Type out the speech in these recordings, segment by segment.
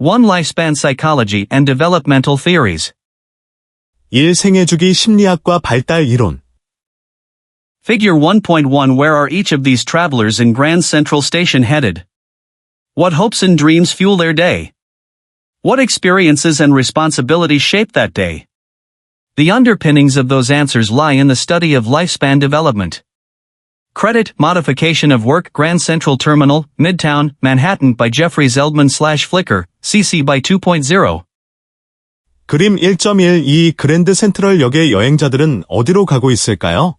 1. Lifespan Psychology and Developmental Theories. 1. 생애주기 심리학과 발달 이론. Figure 1.1. Where are each of these travelers in Grand Central Station headed? What hopes and dreams fuel their day? What experiences and responsibilities shape that day? The underpinnings of those answers lie in the study of lifespan development. Credit, Modification of Work, Grand Central Terminal, Midtown, Manhattan by Jeffrey Zeldman/Flickr, CC by 2.0. 그림 1.1. 이 그랜드 센트럴 역의 여행자들은 어디로 가고 있을까요?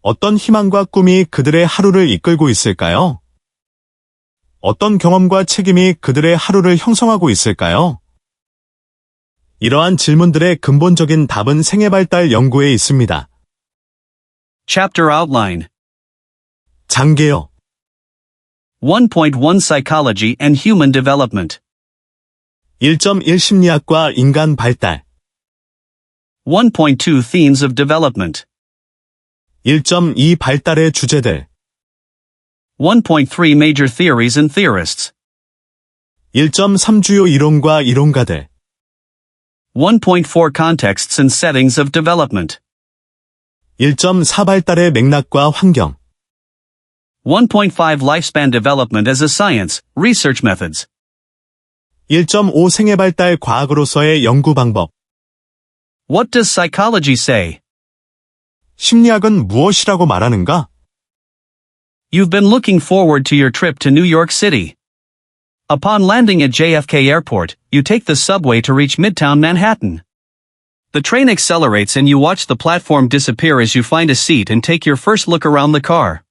어떤 희망과 꿈이 그들의 하루를 이끌고 있을까요? 어떤 경험과 책임이 그들의 하루를 형성하고 있을까요? 이러한 질문들의 근본적인 답은 생애발달 연구에 있습니다. Chapter Outline. 장개요. 1.1 Psychology and Human Development. 1.1 심리학과 인간 발달. 1.2 Themes of Development. 1.2 발달의 주제들. 1.3 Major Theories and Theorists. 1.3 주요 이론과 이론가들. 1.4 Contexts and Settings of Development. 1.4 발달의 맥락과 환경. 1.5 Lifespan Development as a Science, Research Methods. 1.5 생애발달 과학으로서의 연구 방법. What does psychology say? 심리학은 무엇이라고 말하는가? You've been looking forward to your trip to New York City. Upon landing at JFK Airport, you take the subway to reach Midtown Manhattan. The train accelerates and you watch the platform disappear as you find a seat and take your first look around the car.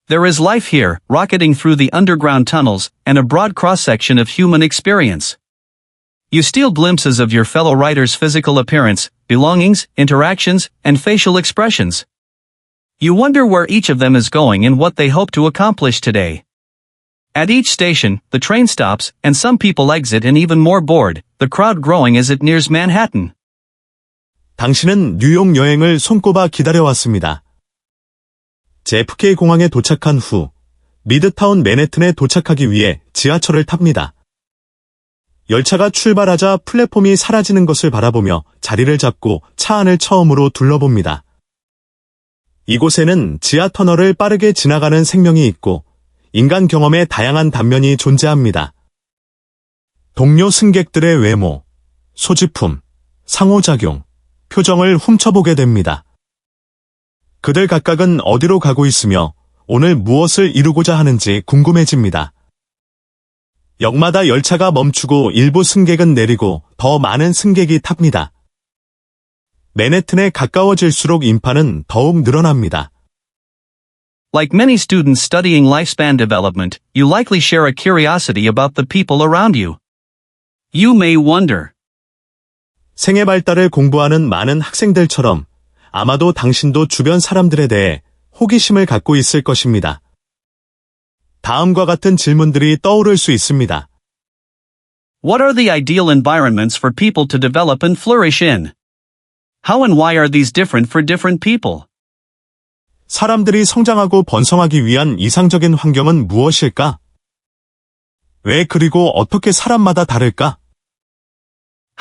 There is life here, rocketing through the underground tunnels, and a broad cross-section of human experience. You steal glimpses of your fellow riders' physical appearance, belongings, interactions, and facial expressions. You wonder where each of them is going and what they hope to accomplish today. At each station, the train stops, and some people exit and even more bored, the crowd growing as it nears Manhattan. 당신은 뉴욕 여행을 손꼽아 기다려왔습니다. JFK 공항에 도착한 후 미드타운 맨해튼에 도착하기 위해 지하철을 탑니다. 열차가 출발하자 플랫폼이 사라지는 것을 바라보며 자리를 잡고 차 안을 처음으로 둘러봅니다. 이곳에는 지하 터널을 빠르게 지나가는 생명이 있고 인간 경험의 다양한 단면이 존재합니다. 동료 승객들의 외모, 소지품, 상호작용, 표정을 훔쳐보게 됩니다. 그들 각각은 어디로 가고 있으며 오늘 무엇을 이루고자 하는지 궁금해집니다. 역마다 열차가 멈추고 일부 승객은 내리고 더 많은 승객이 탑니다. 맨해튼에 가까워질수록 인파는 더욱 늘어납니다. Like many students studying lifespan development, you likely share a curiosity about the people around you. You may wonder. 생애 발달을 공부하는 많은 학생들처럼 아마도 당신도 주변 사람들에 대해 호기심을 갖고 있을 것입니다. 다음과 같은 질문들이 떠오를 수 있습니다. What are the ideal environments for people to develop and flourish in? How and why are these different for different people? 사람들이 성장하고 번성하기 위한 이상적인 환경은 무엇일까? 왜 그리고 어떻게 사람마다 다를까?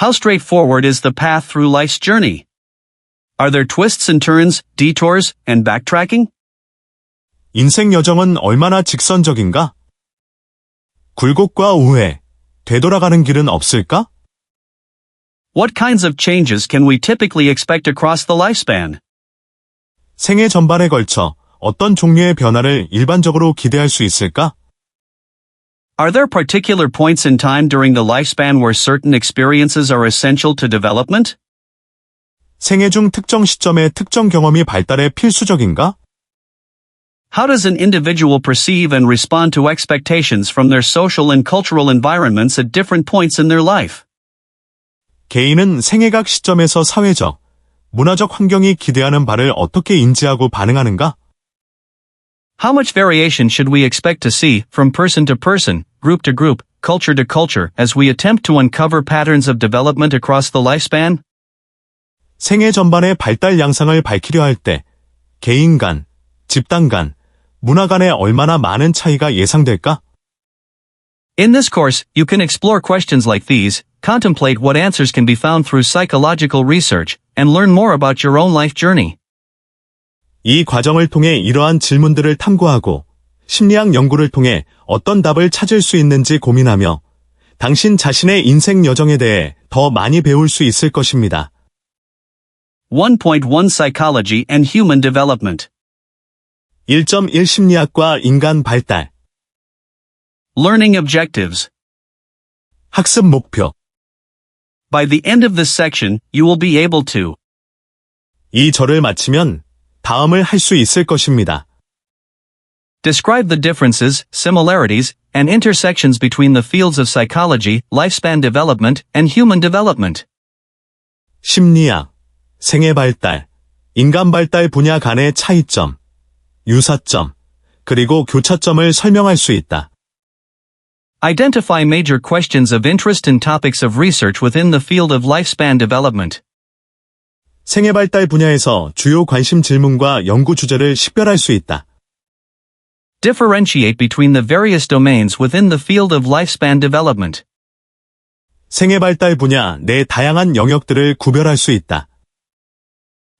How straightforward is the path through life's journey? Are there twists and turns, detours, and backtracking? 인생 여정은 얼마나 직선적인가? 굴곡과 우회, 되돌아가는 길은 없을까? What kinds of changes can we typically expect across the lifespan? 생애 전반에 걸쳐 어떤 종류의 변화를 일반적으로 기대할 수 있을까? Are there particular points in time during the lifespan where certain experiences are essential to development? 생애 중 특정 시점에 특정 경험이 발달에 필수적인가? How does an individual perceive and respond to expectations from their social and cultural environments at different points in their life? 개인은 생애각 시점에서 사회적, 문화적 환경이 기대하는 바를 어떻게 인지하고 반응하는가? How much variation should we expect to see, from person to person, group to group, culture to culture, as we attempt to uncover patterns of development across the lifespan? 생애 전반의 발달 양상을 밝히려 할 때, 개인 간, 집단 간, 문화 간에 얼마나 많은 차이가 예상될까? In this course, you can explore questions like these, contemplate what answers can be found through psychological research, and learn more about your own life journey. 이 과정을 통해 이러한 질문들을 탐구하고 심리학 연구를 통해 어떤 답을 찾을 수 있는지 고민하며 당신 자신의 인생 여정에 대해 더 많이 배울 수 있을 것입니다. 1.1 Psychology and Human Development. 1.1 심리학과 인간 발달. Learning Objectives. 학습 목표. By the end of this section, you will be able to 이 절을 마치면 다음을 할 수 있을 것입니다. describe the differences, similarities, and intersections between the fields of psychology, lifespan development, and human development. 심리학, 생애 발달, 인간 발달 분야 간의 차이점, 유사점, 그리고 교차점을 설명할 수 있다. Identify major questions of interest and topics of research within the field of lifespan development. 생애 발달 분야에서 주요 관심 질문과 연구 주제를 식별할 수 있다. Differentiate between the various domains within the field of lifespan development. 생애 발달 분야 내 다양한 영역들을 구별할 수 있다.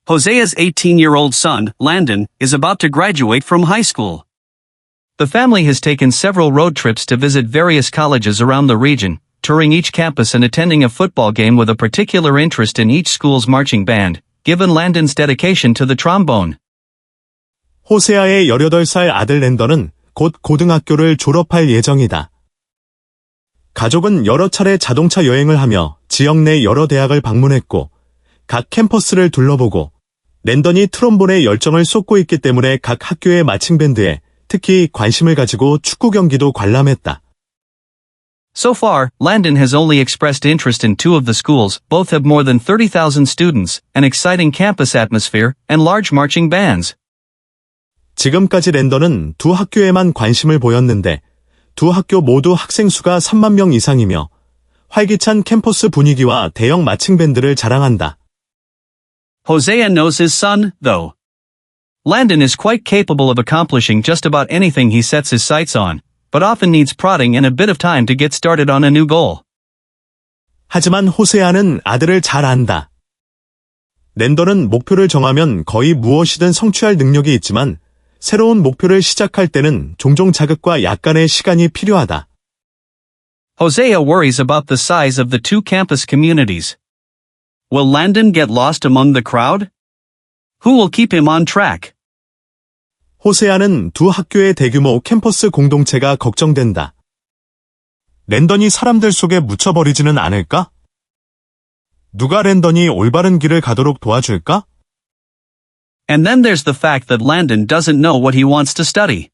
Hosea's 18-year-old son, Landon, is about to graduate from high school. The family has taken several road trips to visit various colleges around the region, touring each campus and attending a football game with a particular interest in each school's marching band, given Landon's dedication to the trombone. 호세아의 18살 아들 랜던은 곧 고등학교를 졸업할 예정이다. 가족은 여러 차례 자동차 여행을 하며 지역 내 여러 대학을 방문했고 각 캠퍼스를 둘러보고 랜던이 트롬본에 열정을 쏟고 있기 때문에 각 학교의 마칭밴드에 특히 관심을 가지고 축구 경기도 관람했다. So far, Landon has only expressed interest in two of the schools. Both have more than 30,000 students, an exciting campus atmosphere, and large marching bands. 지금까지 랜던은 두 학교에만 관심을 보였는데 두 학교 모두 학생 수가 3만 명 이상이며 활기찬 캠퍼스 분위기와 대형 마칭밴드를 자랑한다. Hosea knows his son, though. Landon is quite capable of accomplishing just about anything he sets his sights on, but often needs prodding and a bit of time to get started on a new goal. 하지만 호세아는 아들을 잘 안다. 랜던은 목표를 정하면 거의 무엇이든 성취할 능력이 있지만 새로운 목표를 시작할 때는 종종 자극과 약간의 시간이 필요하다. Hosea worries about the size of the two campus communities. Will Landon get lost among the crowd? Who will keep him on track? 호세아는 두 학교의 대규모 캠퍼스 공동체가 걱정된다. 랜던이 사람들 속에 묻혀버리지는 않을까? 누가 랜던이 올바른 길을 가도록 도와줄까? And then there's the fact that Landon doesn't know what he wants to study.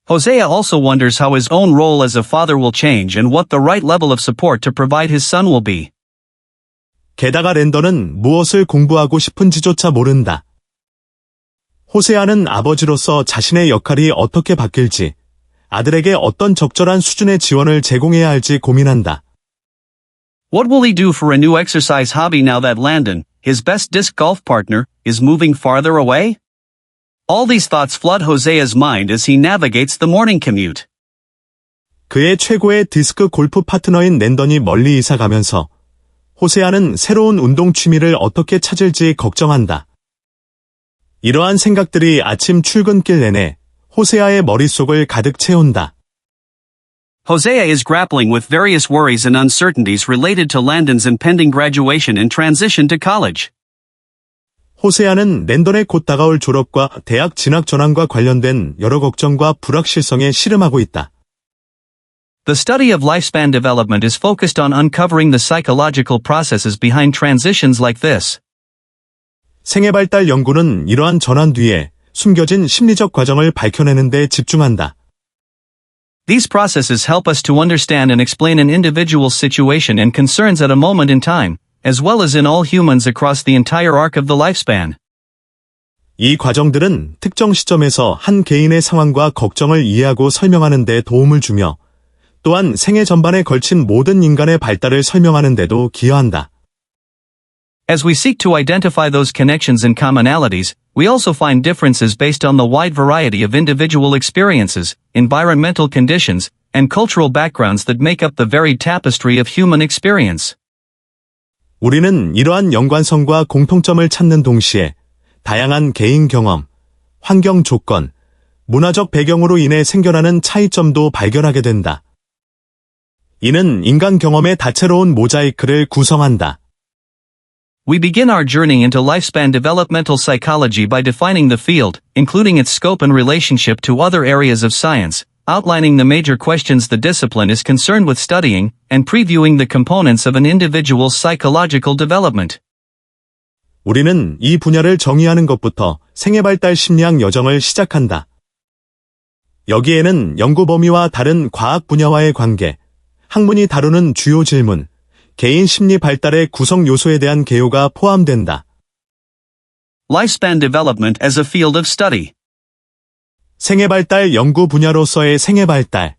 Hosea also wonders how his own role as a father will change and what the right level of support to provide his son will be. 게다가 랜던은 무엇을 공부하고 싶은지조차 모른다. 호세아는 아버지로서 자신의 역할이 어떻게 바뀔지, 아들에게 어떤 적절한 수준의 지원을 제공해야 할지 고민한다. What will he do for a new exercise hobby now that Landon, his best disc golf partner, is moving farther away? All these thoughts flood Hosea's mind as he navigates the morning commute. 그의 최고의 디스크 골프 파트너인 랜던이 멀리 이사가면서 호세아는 새로운 운동 취미를 어떻게 찾을지 걱정한다. 이러한 생각들이 아침 출근길 내내 호세아의 머릿속을 가득 채운다. Hosea is grappling with various worries and uncertainties related to Landon's impending graduation and transition to college. 호세아는 랜던의 곧 다가올 졸업과 대학 진학 전환과 관련된 여러 걱정과 불확실성에 씨름하고 있다. The study of lifespan development is focused on uncovering the psychological processes behind transitions like this. 생애 발달 연구는 이러한 전환 뒤에 숨겨진 심리적 과정을 밝혀내는 데 집중한다. These processes help us to understand and explain an individual's situation and concerns at a moment in time, as well as in all humans across the entire arc of the lifespan. 이 과정들은 특정 시점에서 한 개인의 상황과 걱정을 이해하고 설명하는 데 도움을 주며 또한 생애 전반에 걸친 모든 인간의 발달을 설명하는 데도 기여한다. As we seek to identify those connections and commonalities, we also find differences based on the wide variety of individual experiences, environmental conditions, and cultural backgrounds that make up the very tapestry of human experience. 우리는 이러한 연관성과 공통점을 찾는 동시에 다양한 개인 경험, 환경 조건, 문화적 배경으로 인해 생겨나는 차이점도 발견하게 된다. 이는 인간 경험의 다채로운 모자이크를 구성한다. We begin our journey into lifespan developmental psychology by defining the field, including its scope and relationship to other areas of science, outlining the major questions the discipline is concerned with studying, and previewing the components of an individual's psychological development. 우리는 이 분야를 정의하는 것부터 생애발달 심리학 여정을 시작한다. 여기에는 연구 범위와 다른 과학 분야와의 관계, 학문이 다루는 주요 질문, 개인 심리 발달의 구성 요소에 대한 개요가 포함된다. Lifespan development as a field of study. 생애발달 연구 분야로서의 생애발달.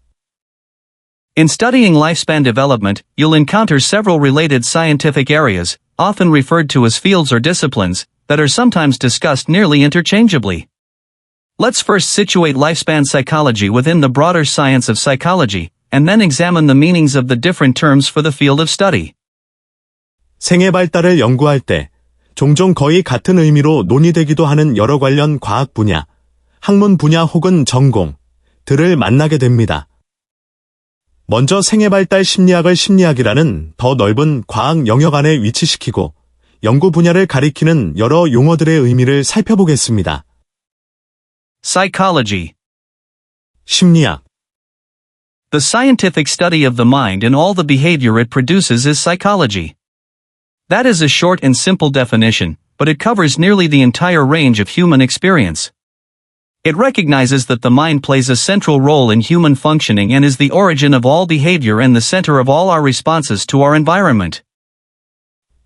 In studying lifespan development, you'll encounter several related scientific areas, often referred to as fields or disciplines, that are sometimes discussed nearly interchangeably. Let's first situate lifespan psychology within the broader science of psychology, and then examine the meanings of the different terms for the field of study. 생애 발달을 연구할 때 종종 거의 같은 의미로 논의되기도 하는 여러 관련 과학 분야, 학문 분야 혹은 전공들을 만나게 됩니다. 먼저 생애 발달 심리학을 심리학이라는 더 넓은 과학 영역 안에 위치시키고 연구 분야를 가리키는 여러 용어들의 의미를 살펴보겠습니다. Psychology. 심리학. The scientific study of the mind and all the behavior it produces is psychology. That is a short and simple definition, but it covers nearly the entire range of human experience. It recognizes that the mind plays a central role in human functioning and is the origin of all behavior and the center of all our responses to our environment.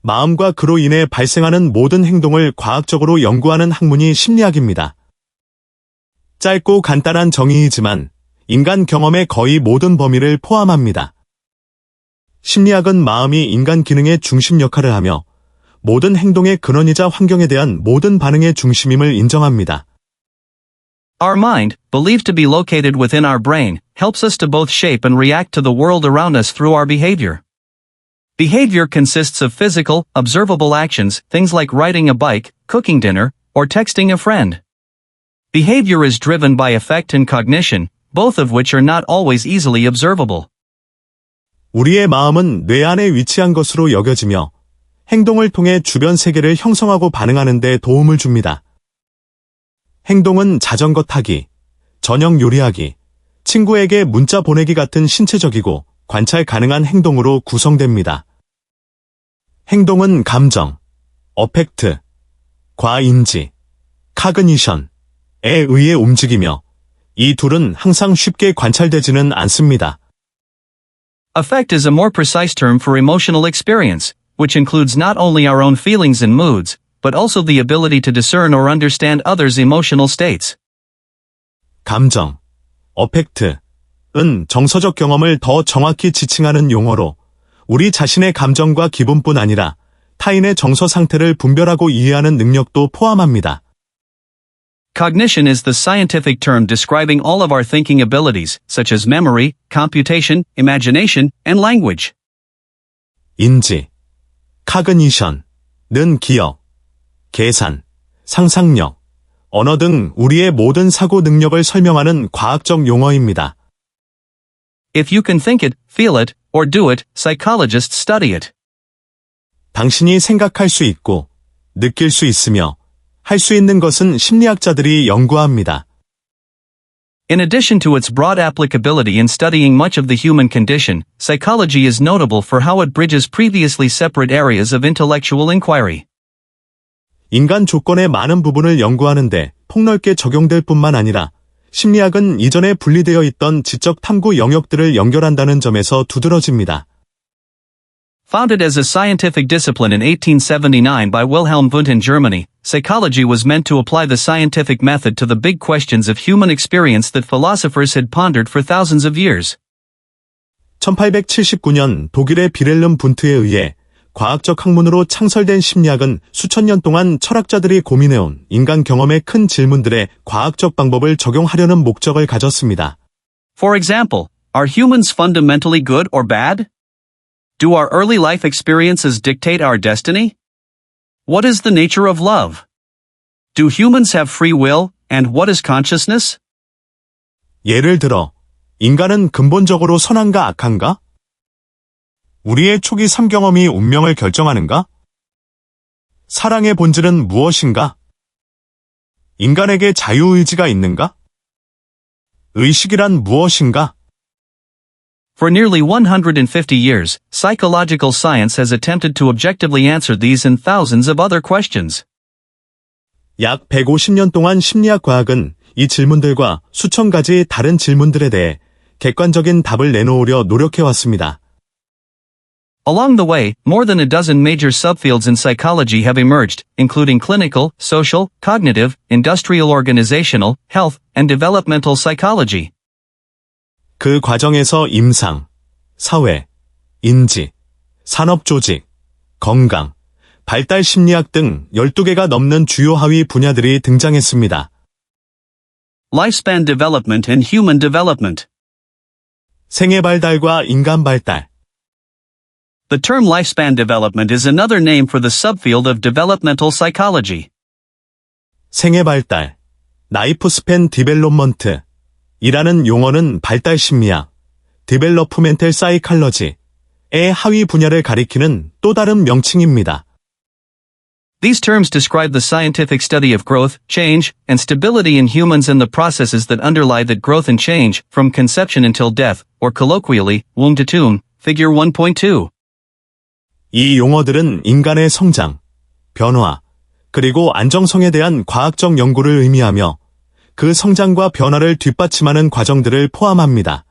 마음과 그로 인해 발생하는 모든 행동을 과학적으로 연구하는 학문이 심리학입니다. 짧고 간단한 정의이지만 인간 경험의 거의 모든 범위를 포함합니다. 심리학은 마음이 인간 기능의 중심 역할을 하며 모든 행동의 근원이자 환경에 대한 모든 반응의 중심임을 인정합니다. Our mind, believed to be located within our brain, helps us to both shape and react to the world around us through our behavior. Behavior consists of physical, observable actions, things like riding a bike, cooking dinner, or texting a friend. Behavior is driven by affect and cognition, both of which are not always easily observable. 우리의 마음은 뇌 안에 위치한 것으로 여겨지며 행동을 통해 주변 세계를 형성하고 반응하는 데 도움을 줍니다. 행동은 자전거 타기, 저녁 요리하기, 친구에게 문자 보내기 같은 신체적이고 관찰 가능한 행동으로 구성됩니다. 행동은 감정, 어펙트, 과인지, 카그니션에 의해 움직이며 이 둘은 항상 쉽게 관찰되지는 않습니다. Affect is a more precise term for emotional experience, which includes not only our own feelings and moods, but also the ability to discern or understand others' emotional states. 감정, 어펙트은 정서적 경험을 더 정확히 지칭하는 용어로 우리 자신의 감정과 기분뿐 아니라 타인의 정서 상태를 분별하고 이해하는 능력도 포함합니다. Cognition is the scientific term describing all of our thinking abilities, such as memory, computation, imagination, and language. 인지, 카그니션은 기억, 계산, 상상력, 언어 등 우리의 모든 사고 능력을 설명하는 과학적 용어입니다. If you can think it, feel it, or do it, psychologists study it. 당신이 생각할 수 있고, 느낄 수 있으며, 할 수 있는 것은 심리학자들이 연구합니다. In addition to its broad applicability in studying much of the human condition, psychology is notable for how it bridges previously separate areas of intellectual inquiry. 인간 조건의 많은 부분을 연구하는데 폭넓게 적용될 뿐만 아니라 심리학은 이전에 분리되어 있던 지적 탐구 영역들을 연결한다는 점에서 두드러집니다. Founded as a scientific discipline in 1879 by Wilhelm Wundt in Germany, psychology was meant to apply the scientific method to the big questions of human experience that philosophers had pondered for thousands of years. 1879년 독일의 비렐름 분트에 의해 과학적 학문으로 창설된 심리학은 수천 년 동안 철학자들이 고민해온 인간 경험의 큰 질문들에 과학적 방법을 적용하려는 목적을 가졌습니다. For example, are humans fundamentally good or bad? Do our early life experiences dictate our destiny? What is the nature of love? Do humans have free will, and what is consciousness? 예를 들어, 인간은 근본적으로 선한가 악한가? 우리의 초기 삶경험이 운명을 결정하는가? 사랑의 본질은 무엇인가? 인간에게 자유의지가 있는가? 의식이란 무엇인가? For nearly 150 years, psychological science has attempted to objectively answer these and thousands of other questions. 약 150년 동안 심리학 과학은 이 질문들과 수천 가지 다른 질문들에 대해 객관적인 답을 내놓으려 노력해왔습니다. Along the way, more than a dozen major subfields in psychology have emerged, including clinical, social, cognitive, industrial organizational, health, and developmental psychology. 그 과정에서 임상, 사회, 인지, 산업조직, 건강, 발달 심리학 등 12개가 넘는 주요 하위 분야들이 등장했습니다. Lifespan development and human development. 생애 발달과 인간 발달. The term lifespan development is another name for the subfield of developmental psychology. 생애 발달, 라이프 스팬 디벨롭먼트 이라는 용어는 발달 심리학, 디벨로프멘탈 사이칼러지의 하위 분야를 가리키는 또 다른 명칭입니다. These terms describe the scientific study of growth, change, and stability in humans and the processes that underlie that growth and change, from conception until death, or colloquially, womb to tomb, figure 1.2. 이 용어들은 인간의 성장, 변화, 그리고 안정성에 대한 과학적 연구를 의미하며 그 성장과 변화를 뒷받침하는 과정들을 포함합니다.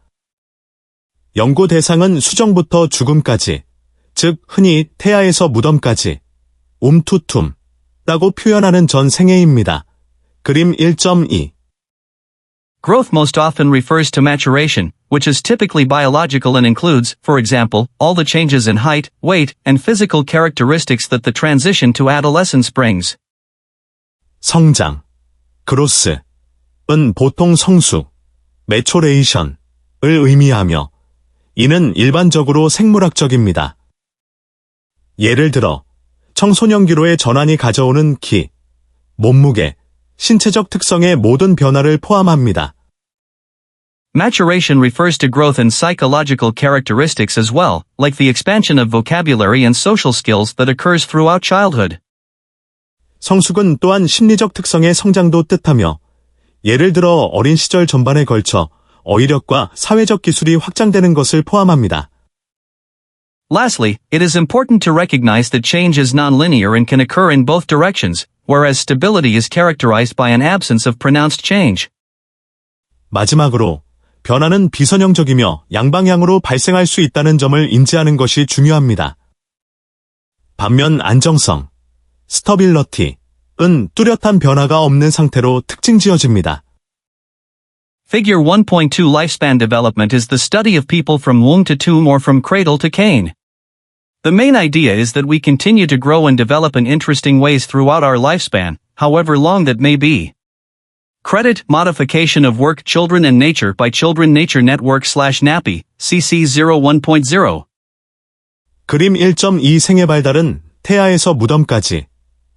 연구 대상은 수정부터 죽음까지, 즉 흔히 태아에서 무덤까지, 옴투툼라고 표현하는 전 생애입니다. 그림 1.2. Growth most often refers to maturation, which is typically biological and includes, for example, all the changes in height, weight, and physical characteristics that the transition to adolescence brings. 성장, 그로스은 보통 성숙, 매초레이션을 의미하며 이는 일반적으로 생물학적입니다. 예를 들어 청소년기로의 전환이 가져오는 키, 몸무게, 신체적 특성의 모든 변화를 포함합니다. Maturation refers to growth in psychological characteristics as well, like the expansion of vocabulary and social skills that occurs throughout childhood. 성숙은 또한 심리적 특성의 성장도 뜻하며 예를 들어 어린 시절 전반에 걸쳐 어휘력과 사회적 기술이 확장되는 것을 포함합니다. Lastly, it is important to recognize that change is nonlinear and can occur in both directions, whereas stability is characterized by an absence of pronounced change. 마지막으로 변화는 비선형적이며 양방향으로 발생할 수 있다는 점을 인지하는 것이 중요합니다. 반면 안정성, 스터빌러티은 뚜렷한 변화가 없는 상태로 특징지어집니다. Figure 1.2 Lifespan development is the study of people from womb to tomb or from cradle to cane. The main idea is that we continue to grow and develop in interesting ways throughout our lifespan, however long that may be. Credit, Modification of Work, Children and Nature by Children Nature Network /NAPI, CC01.0. 그림 1.2 생애 발달은 태아에서 무덤까지,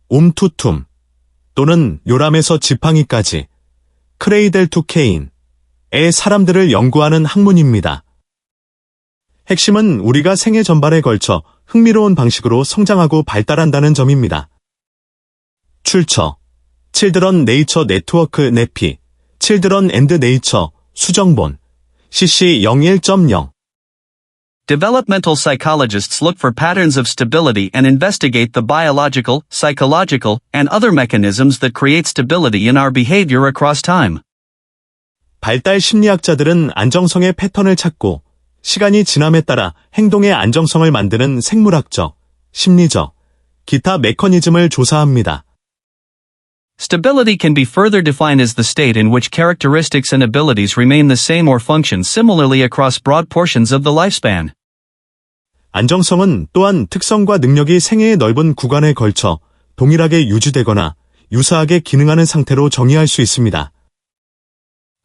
옴투툼, 또는 요람에서 지팡이까지, 크레이델 투 케인의 사람들을 연구하는 학문입니다. 핵심은 우리가 생애 전반에 걸쳐 흥미로운 방식으로 성장하고 발달한다는 점입니다. 출처 칠드런 네이처 네트워크 네피 칠드런 앤드 네이처 수정본 CC01.0 Developmental psychologists look for patterns of stability and investigate the biological, psychological, and other mechanisms that create stability in our behavior across time. 발달 심리학자들은 안정성의 패턴을 찾고 시간이 지남에 따라 행동의 안정성을 만드는 생물학적, 심리적, 기타 메커니즘을 조사합니다. Stability can be further defined as the state in which characteristics and abilities remain the same or function similarly across broad portions of the lifespan. 안정성은 또한 특성과 능력이 생애의 넓은 구간에 걸쳐 동일하게 유지되거나 유사하게 기능하는 상태로 정의할 수 있습니다.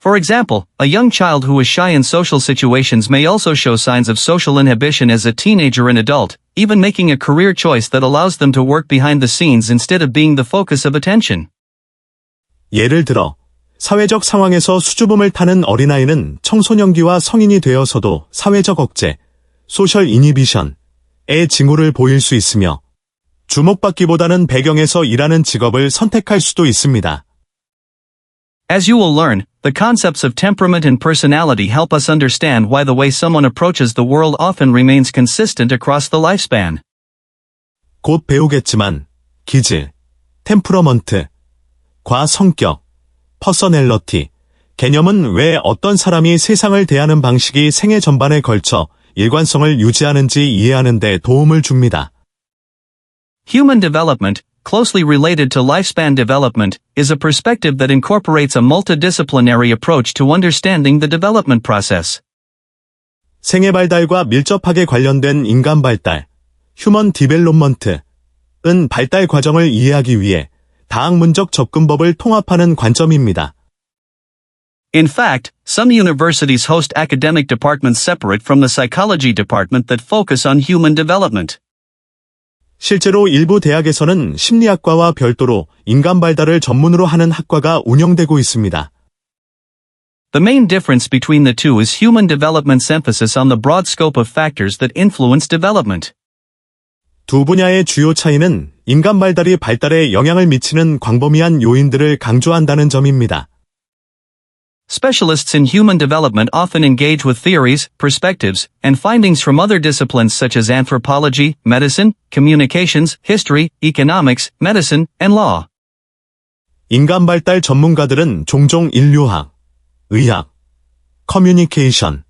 For example, a young child who is shy in social situations may also show signs of social inhibition as a teenager and adult, even making a career choice that allows them to work behind the scenes instead of being the focus of attention. 예를 들어, 사회적 상황에서 수줍음을 타는 어린아이는 청소년기와 성인이 되어서도 사회적 억제, 소셜 이니비션의 징후를 보일 수 있으며, 주목받기보다는 배경에서 일하는 직업을 선택할 수도 있습니다. As you will learn, the concepts of temperament and personality help us understand why the way someone approaches the world often remains consistent across the lifespan. 곧 배우겠지만, 기질, 템퍼러먼트, 과 성격, 퍼서널리티, 개념은 왜 어떤 사람이 세상을 대하는 방식이 생애 전반에 걸쳐 일관성을 유지하는지 이해하는 데 도움을 줍니다. Human development, closely related to lifespan development, is a perspective that incorporates a multidisciplinary approach to understanding the development process. 생애 발달과 밀접하게 관련된 인간 발달, 휴먼 디벨롭먼트은 발달 과정을 이해하기 위해 다학문적 접근법을 통합하는 관점입니다. In fact, some universities host academic departments separate from the psychology department that focus on human development. 실제로 일부 대학에서는 심리학과와 별도로 인간 발달을 전문으로 하는 학과가 운영되고 있습니다. The main difference between the two is human development's emphasis on the broad scope of factors that influence development. 두 분야의 주요 차이는 인간 발달이 발달에 영향을 미치는 광범위한 요인들을 강조한다는 점입니다. Specialists in human development often engage with theories, perspectives, and findings from other disciplines such as anthropology, medicine, communications, history, economics, medicine, and law. 인간 발달 전문가들은 종종 인류학, 의학, 커뮤니케이션,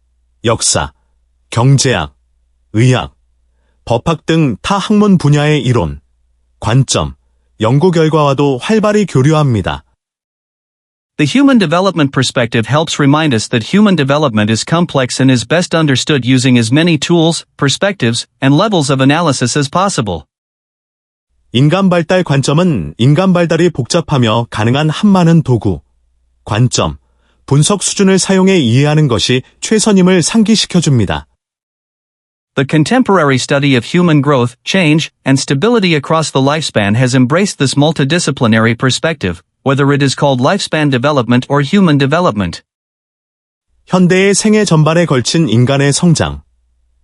역사, 경제학, 의학, 법학 등 타 학문 분야의 이론, 관점, 연구 결과와도 활발히 교류합니다. The human development perspective helps remind us that human development is complex and is best understood using as many tools, perspectives, and levels of analysis as possible. 인간 발달 관점은 인간 발달이 복잡하며 가능한 한 많은 도구, 관점, 분석 수준을 사용해 이해하는 것이 최선임을 상기시켜줍니다. The contemporary study of human growth, change, and stability across the lifespan has embraced this multidisciplinary perspective, whether it is called lifespan development or human development. 현대의 생애 전반에 걸친 인간의 성장,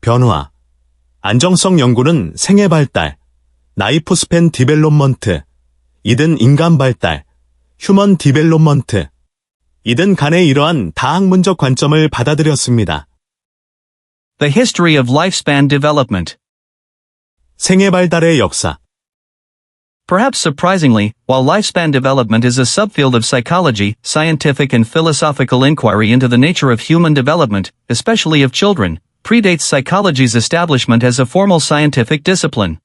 변화, 안정성 연구는 생애 발달, 라이프스팬 디벨롭먼트, 이든 인간 발달, 휴먼 디벨롭먼트, 이든 간의 이러한 다학문적 관점을 받아들였습니다. The history of lifespan development. 생애 발달의 역사. Perhaps surprisingly, while lifespan development is a subfield of psychology, scientific and philosophical inquiry into the nature of human development, especially of children, predates psychology's establishment as a formal scientific discipline.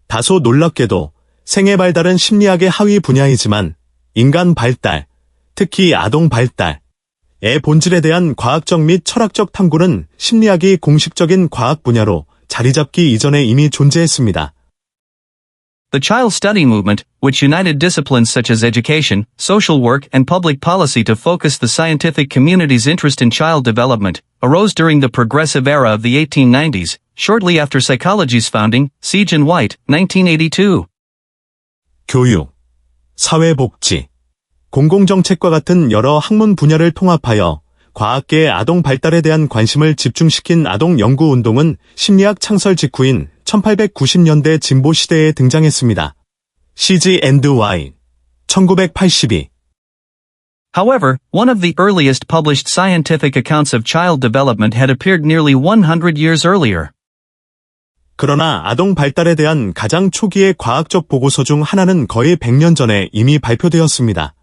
다소 놀랍게도 생애 발달은 심리학의 하위 분야이지만 인간 발달, 특히 아동 발달의 본질에 대한 과학적 및 철학적 탐구는 심리학이 공식적인 과학 분야로 자리 잡기 이전에 이미 존재했습니다. The child study movement, which united disciplines such as education, social work, and public policy to focus the scientific community's interest in child development, arose during the progressive era of the 1890s, shortly after psychology's founding, Siege and White, 1982. 교육, 사회복지, 공공정책과 같은 여러 학문 분야를 통합하여 과학계의 아동 발달에 대한 관심을 집중시킨 아동 연구 운동은 심리학 창설 직후인 1890년대 진보 시대에 등장했습니다. 시지 앤드 와이, 1982. However, one of the earliest published scientific accounts of child development had appeared nearly 100 years earlier. 그러나 아동 발달에 대한 가장 초기의 과학적 보고서 중 하나는 거의 100년 전에 이미 발표되었습니다.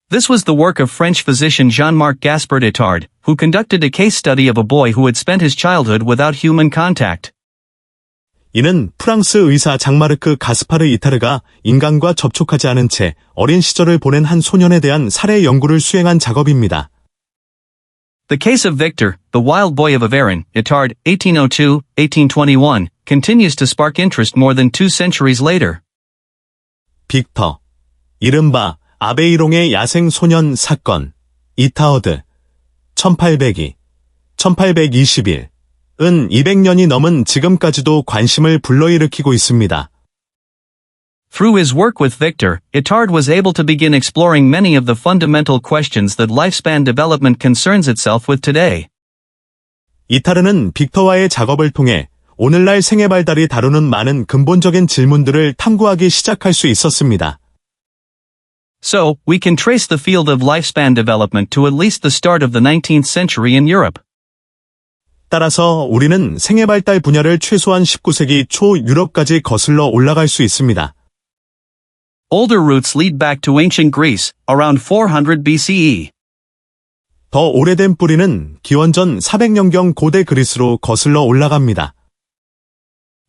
This was the work of French physician Jean-Marc Gaspard Itard, who conducted a case study of a boy who had spent his childhood without human contact. 이는 프랑스 의사 장마르크 가스파르 이타르가 인간과 접촉하지 않은 채 어린 시절을 보낸 한 소년에 대한 사례 연구를 수행한 작업입니다. The case of Victor, the wild boy of Avarin, Itard, 1802-1821, continues to spark interest more than 2 centuries later. 빅터, 이른바 아베이롱의 야생 소년 사건, 이타어드, 1802, 1821은 200년이 넘은 지금까지도 관심을 불러일으키고 있습니다. Through his work with Victor, Itard was able to begin exploring many of the fundamental questions that lifespan development concerns itself with today. 이타르는 빅터와의 작업을 통해 오늘날 생애 발달이 다루는 많은 근본적인 질문들을 탐구하기 시작할 수 있었습니다. So, we can trace the field of lifespan development to at least the start of the 19th century in Europe. 따라서 우리는 생애 발달 분야를 최소한 19세기 초 유럽까지 거슬러 올라갈 수 있습니다. Older routes lead back to ancient Greece, around 400 BCE. 더 오래된 뿌리는 기원전 400년경 고대 그리스로 거슬러 올라갑니다.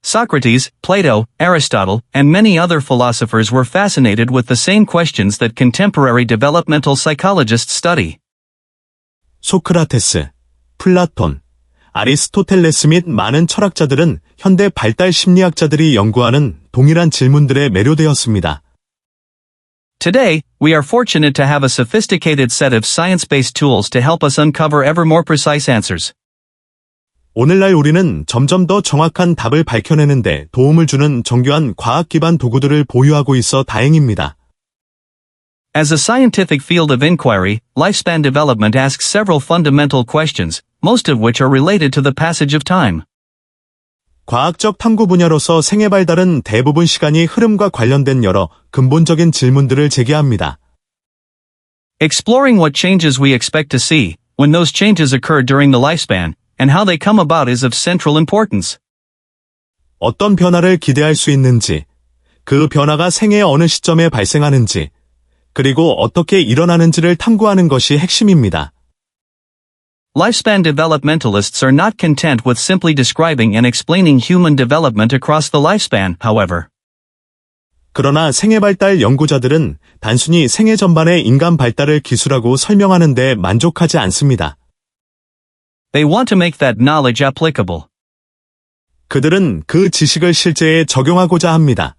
Socrates, Plato, Aristotle, and many other philosophers were fascinated with the same questions that contemporary developmental psychologists study. 소크라테스, 플라톤, 아리스토텔레스 및 많은 철학자들은 현대 발달 심리학자들이 연구하는 동일한 질문들에 매료되었습니다. Today, we are fortunate to have a sophisticated set of science-based tools to help us uncover ever more precise answers. 오늘날 우리는 점점 더 정확한 답을 밝혀내는데 도움을 주는 정교한 과학 기반 도구들을 보유하고 있어 다행입니다. As a scientific field of inquiry, lifespan development asks several fundamental questions, most of which are related to the passage of time. 과학적 탐구 분야로서 생애 발달은 대부분 시간이 흐름과 관련된 여러 근본적인 질문들을 제기합니다. Exploring what changes we expect to see, when those changes occur during the lifespan, and how they come about is of central importance. 어떤 변화를 기대할 수 있는지, 그 변화가 생애의 어느 시점에 발생하는지, 그리고 어떻게 일어나는지를 탐구하는 것이 핵심입니다. Lifespan developmentalists are not content with simply describing and explaining human development across the lifespan, however. 그러나 생애 발달 연구자들은 단순히 생애 전반의 인간 발달을 기술하고 설명하는 데 만족하지 않습니다. They want to make that knowledge applicable. 그들은 그 지식을 실제에 적용하고자 합니다.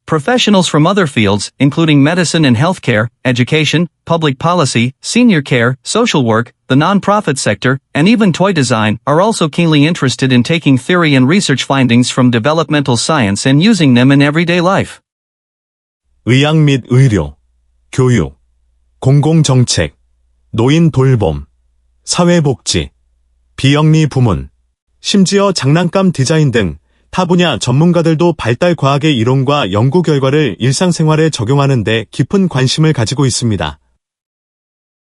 Professionals from other fields, including medicine and healthcare, education, public policy, senior care, social work, the non-profit sector, and even toy design, are also keenly interested in taking theory and research findings from developmental science and using them in everyday life. 의학 및 의료, 교육, 공공정책, 노인 돌봄, 사회복지, 비영리 부문, 심지어 장난감 디자인 등 타 분야 전문가들도 발달 과학의 이론과 연구 결과를 일상생활에 적용하는 데 깊은 관심을 가지고 있습니다.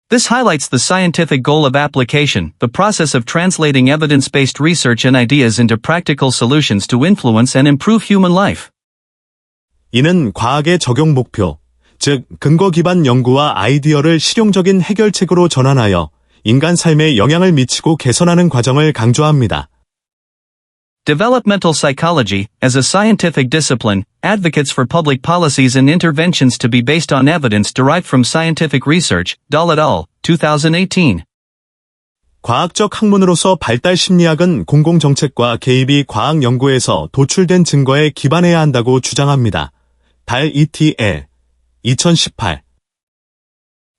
This highlights the scientific goal of application, the process of translating evidence-based research and ideas into practical solutions to influence and improve human life. 이는 과학의 적용 목표, 즉 근거 기반 연구와 아이디어를 실용적인 해결책으로 전환하여 인간 삶에 영향을 미치고 개선하는 과정을 강조합니다. Developmental psychology, as a scientific discipline, advocates for public policies and interventions to be based on evidence derived from scientific research, Dahl et al., 2018. 과학적 학문으로서 발달 심리학은 공공정책과 개입이 과학 연구에서 도출된 증거에 기반해야 한다고 주장합니다. 달 et. 2018.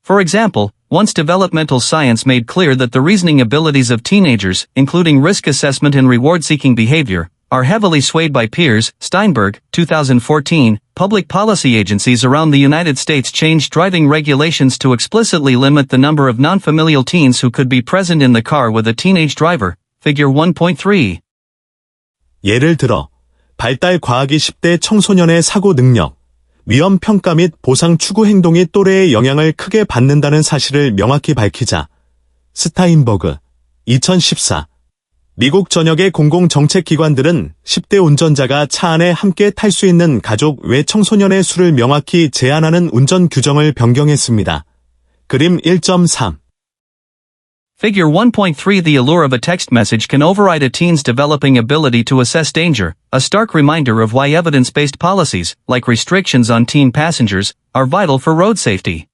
For example, once developmental science made clear that the reasoning abilities of teenagers, including risk assessment and reward-seeking behavior, are heavily swayed by peers, Steinberg, 2014, public policy agencies around the United States changed driving regulations to explicitly limit the number of non-familial teens who could be present in the car with a teenage driver, figure 1.3. 예를 들어, 발달 과학이 10대 청소년의 사고 능력, 위험 평가 및 보상 추구 행동이 또래의 영향을 크게 받는다는 사실을 명확히 밝히자. 스타인버그, 2014. 미국 전역의 공공정책기관들은 10대 운전자가 차 안에 함께 탈 수 있는 가족 외 청소년의 수를 명확히 제한하는 운전 규정을 변경했습니다. 그림 1.3. Figure 1.3 The allure of a text message can override a teen's developing ability to assess danger, a stark reminder of why evidence-based policies, like restrictions on teen passengers, are vital for road safety.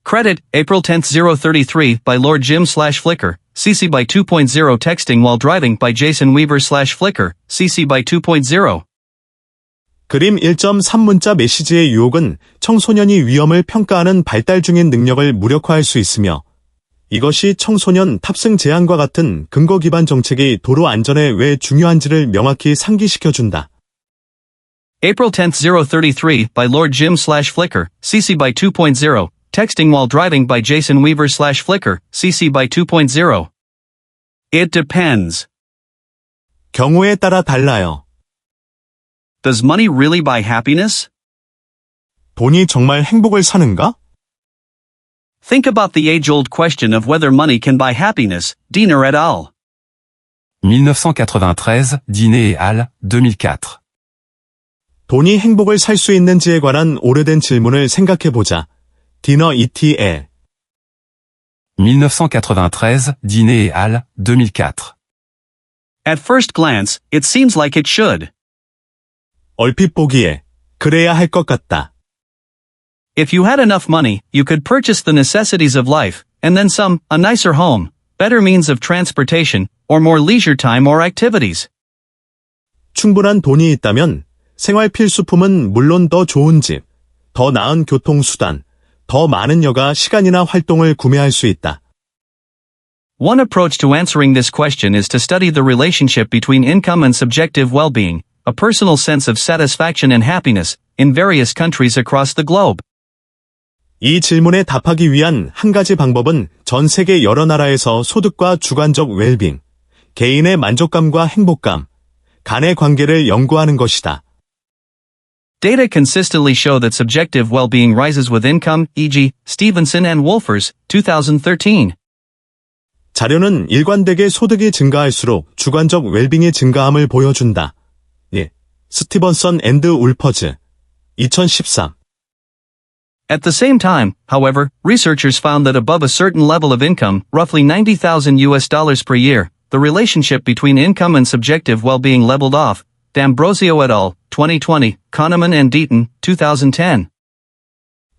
Credit, April 10, 033, by Lord Jim/Flickr, CC by 2.0 Texting while driving by Jason Weaver/Flickr, CC by 2.0. 그림 1.3 문자 메시지의 유혹은 청소년이 위험을 평가하는 발달 중인 능력을 무력화할 수 있으며 이것이 청소년 탑승 제한과 같은 근거 기반 정책이 도로 안전에 왜 중요한지를 명확히 상기시켜준다. April 10th 033 by Lord Jim/Flickr, CC by 2.0, Texting while driving by Jason Weaver/Flickr, CC by 2.0. It depends. 경우에 따라 달라요. Does money really buy happiness? 돈이 정말 행복을 사는가? Think about the age-old question of whether money can buy happiness, Diener et al. 1993, Dinet et al., 2004. 돈이 행복을 살 수 있는지에 관한 오래된 질문을 생각해보자. 디너 et. 1993, Dinet et al., 2004. At first glance, it seems like it should. 얼핏 보기에 그래야 할 것 같다. If you had enough money, you could purchase the necessities of life, and then some, a nicer home, better means of transportation, or more leisure time or activities. 충분한 돈이 있다면 생활 필수품은 물론 더 좋은 집, 더 나은 교통수단, 더 많은 여가 시간이나 활동을 구매할 수 있다. One approach to answering this question is to study the relationship between income and subjective well-being, a personal sense of satisfaction and happiness, in various countries across the globe. 이 질문에 답하기 위한 한 가지 방법은 전 세계 여러 나라에서 소득과 주관적 웰빙, 개인의 만족감과 행복감, 간의 관계를 연구하는 것이다. Data consistently show that subjective well-being rises with income, e.g., Stevenson and Wolfers, 2013. 자료는 일관되게 소득이 증가할수록 주관적 웰빙이 증가함을 보여준다. 예, 스티븐슨 앤드 울퍼즈, 2013. At the same time, however, researchers found that above a certain level of income, roughly $90,000 per year, the relationship between income and subjective well-being leveled off. D'Ambrosio et al., 2020, Kahneman and Deaton, 2010.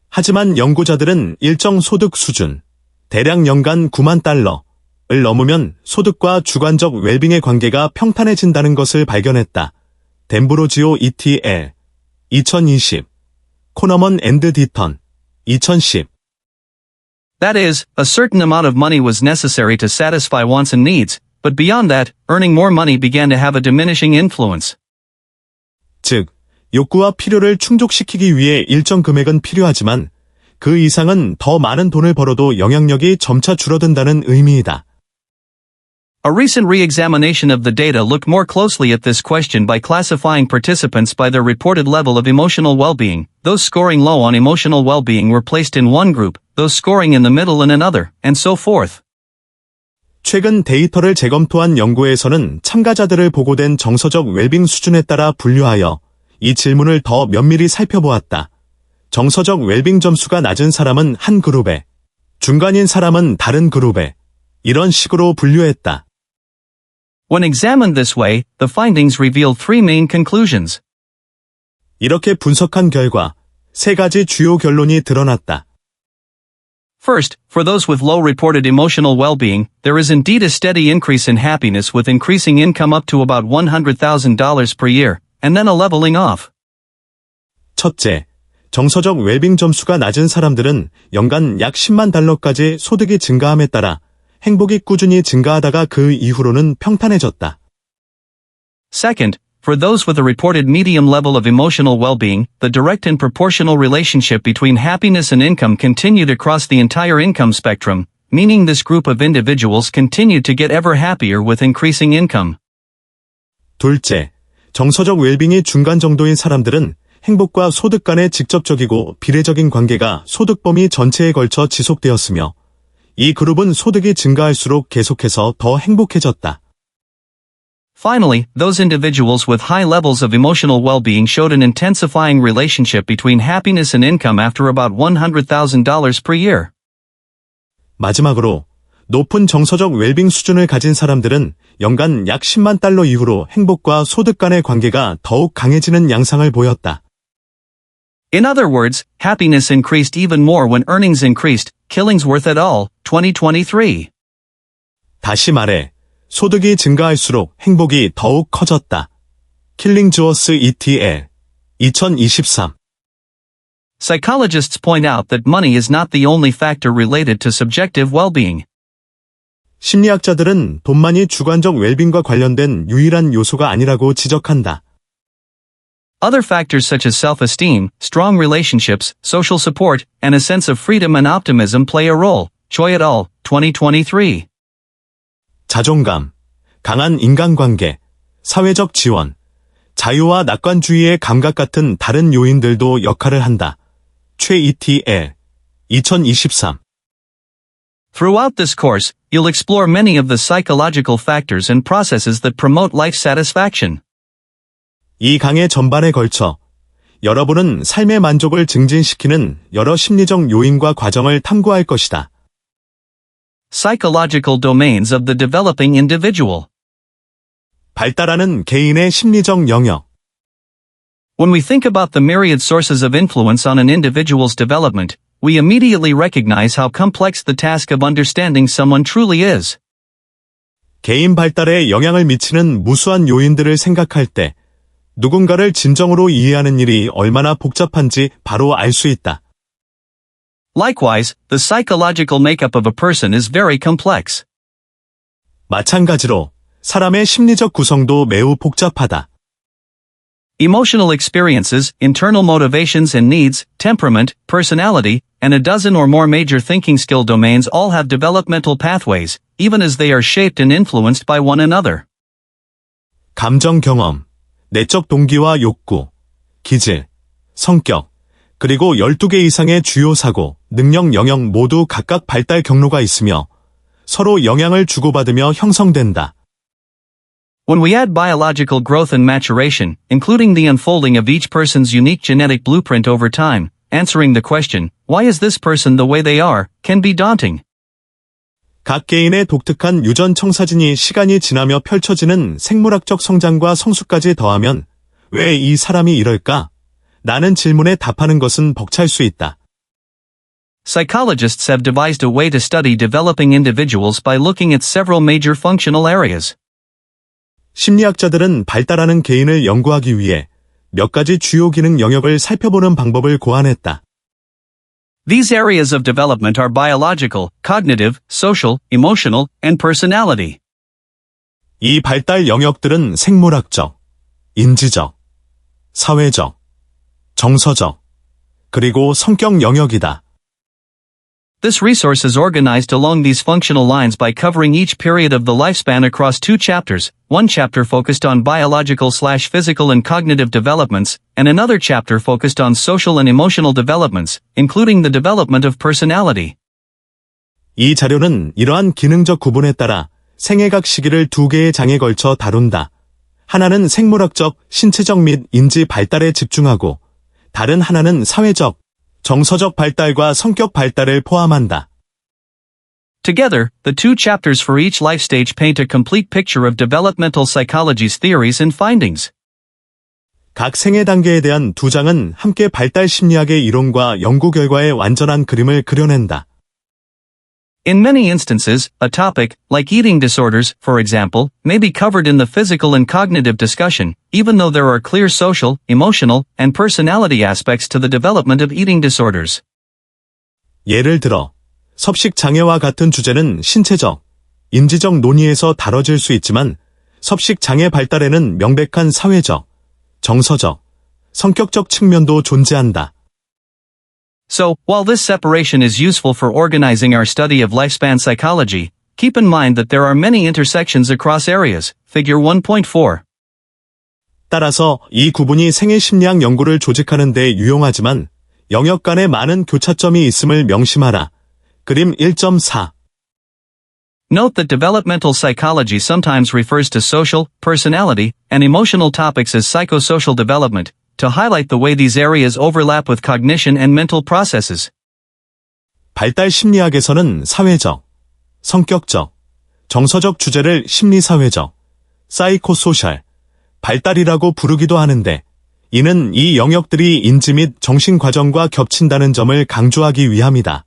하지만 연구자들은 일정 소득 수준, 대략 연간 9만 달러를 넘으면 소득과 주관적 웰빙의 관계가 평탄해진다는 것을 발견했다. 덴브로지오 et. 2020. 코너먼 앤드 디턴, 2010. That is, a certain amount of money was necessary to satisfy wants and needs, but beyond that, earning more money began to have a diminishing influence. 즉, 욕구와 필요를 충족시키기 위해 일정 금액은 필요하지만 그 이상은 더 많은 돈을 벌어도 영향력이 점차 줄어든다는 의미이다. A recent re-examination of the data looked more closely at this question by classifying participants by their reported level of emotional well-being. Those scoring low on emotional well-being were placed in one group, those scoring in the middle in another, and so forth. 최근 데이터를 재검토한 연구에서는 참가자들을 보고된 정서적 웰빙 수준에 따라 분류하여 이 질문을 더 면밀히 살펴보았다. 정서적 웰빙 점수가 낮은 사람은 한 그룹에, 중간인 사람은 다른 그룹에, 이런 식으로 분류했다. When examined this way, the findings revealed three main conclusions. 이렇게 분석한 결과 세 가지 주요 결론이 드러났다. First, for those with low reported emotional well-being, there is indeed a steady increase in happiness with increasing income up to about $100,000 per year, and then a leveling off. 첫째, 정서적 웰빙 점수가 낮은 사람들은 연간 약 10만 달러까지 소득이 증가함에 따라 행복이 꾸준히 증가하다가 그 이후로는 평탄해졌다. Second, for those with a reported medium level of emotional well-being, the direct and proportional relationship between happiness and income continued across the entire income spectrum, meaning this group of individuals continued to get ever happier with increasing income. 둘째, 정서적 웰빙이 중간 정도인 사람들은 행복과 소득 간의 직접적이고 비례적인 관계가 소득 범위 전체에 걸쳐 지속되었으며 이 그룹은 소득이 증가할수록 계속해서 더 행복해졌다. Finally, those individuals with high levels of emotional well-being showed an intensifying relationship between happiness and income after about $100,000 per year. 마지막으로 높은 정서적 웰빙 수준을 가진 사람들은 연간 약 10만 달러 이후로 행복과 소득 간의 관계가 더욱 강해지는 양상을 보였다. In other words, happiness increased even more when earnings increased, Killingsworth et al., 2023. 다시 말해, 소득이 증가할수록 행복이 더욱 커졌다. 킬링즈워스 et. 2023. Psychologists point out that money is not the only factor related to subjective well-being. 심리학자들은 돈만이 주관적 웰빙과 관련된 유일한 요소가 아니라고 지적한다. Other factors such as self-esteem, strong relationships, social support, and a sense of freedom and optimism play a role. Choi et al., 2023. 자존감, 강한 인간관계, 사회적 지원, 자유와 낙관주의의 감각 같은 다른 요인들도 역할을 한다. 최이티.엘, 2023. Throughout this course, you'll explore many of the psychological factors and processes that promote life satisfaction. 이 강의 전반에 걸쳐 여러분은 삶의 만족을 증진시키는 여러 심리적 요인과 과정을 탐구할 것이다. Psychological domains of the developing individual. 발달하는 개인의 심리적 영역. When we think about the myriad sources of influence on an individual's development, we immediately recognize how complex the task of understanding someone truly is. 개인 발달에 영향을 미치는 무수한 요인들을 생각할 때 누군가를 진정으로 이해하는 일이 얼마나 복잡한지 바로 알 수 있다. Likewise, the psychological makeup of a person is very complex. 마찬가지로 사람의 심리적 구성도 매우 복잡하다. Emotional experiences, internal motivations and needs, temperament, personality, and a dozen or more major thinking skill domains all have developmental pathways, even as they are shaped and influenced by one another. 감정 경험, 내적 동기와 욕구, 기질, 성격, 그리고 12개 이상의 주요 사고, 능력 영역 모두 각각 발달 경로가 있으며 서로 영향을 주고받으며 형성된다. When we add biological growth and maturation, including the unfolding of each person's unique genetic blueprint over time, answering the question, why is this person the way they are, can be daunting. 각 개인의 독특한 유전 청사진이 시간이 지나며 펼쳐지는 생물학적 성장과 성숙까지 더하면 왜 이 사람이 이럴까? 라는 질문에 답하는 것은 벅찰 수 있다. Psychologists have devised a way to study developing individuals by looking at several major functional areas. 심리학자들은 발달하는 개인을 연구하기 위해 몇 가지 주요 기능 영역을 살펴보는 방법을 고안했다. These areas of development are biological, cognitive, social, emotional, and personality. 이 발달 영역들은 생물학적, 인지적, 사회적, 정서적, 그리고 성격 영역이다. This resource is organized along these functional lines by covering each period of the lifespan across two chapters, one chapter focused on biological/physical and cognitive developments, and another chapter focused on social and emotional developments, including the development of personality. 이 자료는 이러한 기능적 구분에 따라 생애각 시기를 두 개의 장에 걸쳐 다룬다. 하나는 생물학적, 신체적 및 인지 발달에 집중하고, 다른 하나는 사회적, 정서적 발달과 성격 발달을 포함한다. Together, the two chapters for each life stage paint a complete picture of developmental psychology's theories and findings. 각 생애 단계에 대한 두 장은 함께 발달 심리학의 이론과 연구 결과의 완전한 그림을 그려낸다. In many instances, a topic, like eating disorders, for example, may be covered in the physical and cognitive discussion, even though there are clear social, emotional, and personality aspects to the development of eating disorders. 예를 들어, 섭식 장애와 같은 주제는 신체적, 인지적 논의에서 다뤄질 수 있지만, 섭식 장애 발달에는 명백한 사회적, 정서적, 성격적 측면도 존재한다. So, while this separation is useful for organizing our study of lifespan psychology, keep in mind that there are many intersections across areas. Figure 1.4. 따라서 이 구분이 생애 심리학 연구를 조직하는 데 유용하지만 영역 간에 많은 교차점이 있음을 명심하라. 그림 1.4. Note that developmental psychology sometimes refers to social, personality, and emotional topics as psychosocial development, to highlight the way these areas overlap with cognition and mental processes. 발달 심리학에서는 사회적, 성격적, 정서적 주제를 심리사회적, 사이코소셜, 발달이라고 부르기도 하는데, 이는 이 영역들이 인지 및 정신 과정과 겹친다는 점을 강조하기 위함이다.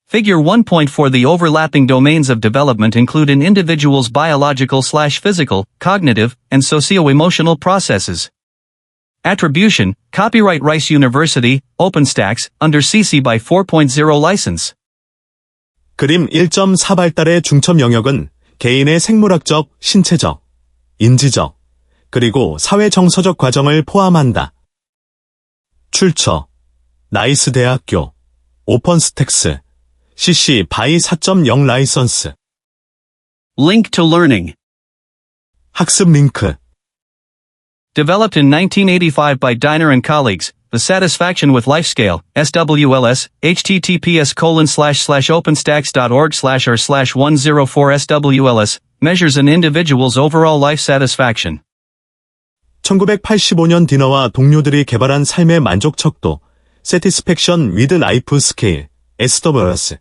Figure 1.4. The overlapping domains of development include an individual's biological/physical, cognitive, and socio-emotional processes. Attribution, copyright Rice University, OpenStax, under CC by 4.0 license. 그림 1.4 발달의 중첩 영역은 개인의 생물학적, 신체적, 인지적, 그리고 사회정서적 과정을 포함한다. 출처, 나이스 대학교, 오픈스택스, CC by 4.0 라이선스. Link to learning. 학습 링크. Developed in 1985 by Diner and colleagues, the Satisfaction with Life Scale, SWLS, https://openstax.org/r/104 SWLS, measures an individual's overall life satisfaction. 1985년 디너와 동료들이 개발한 삶의 만족척도, Satisfaction with Life Scale, SWLS.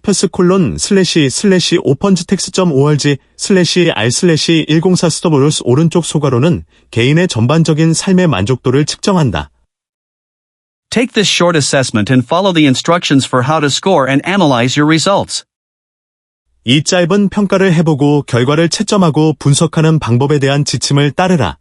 +openstax.org/r/104 오른쪽 소괄호는 개인의 전반적인 삶의 만족도를 측정한다. Take this short assessment and follow the instructions for how to score and analyze your results. 이 짧은 평가를 해보고 결과를 채점하고 분석하는 방법에 대한 지침을 따르라.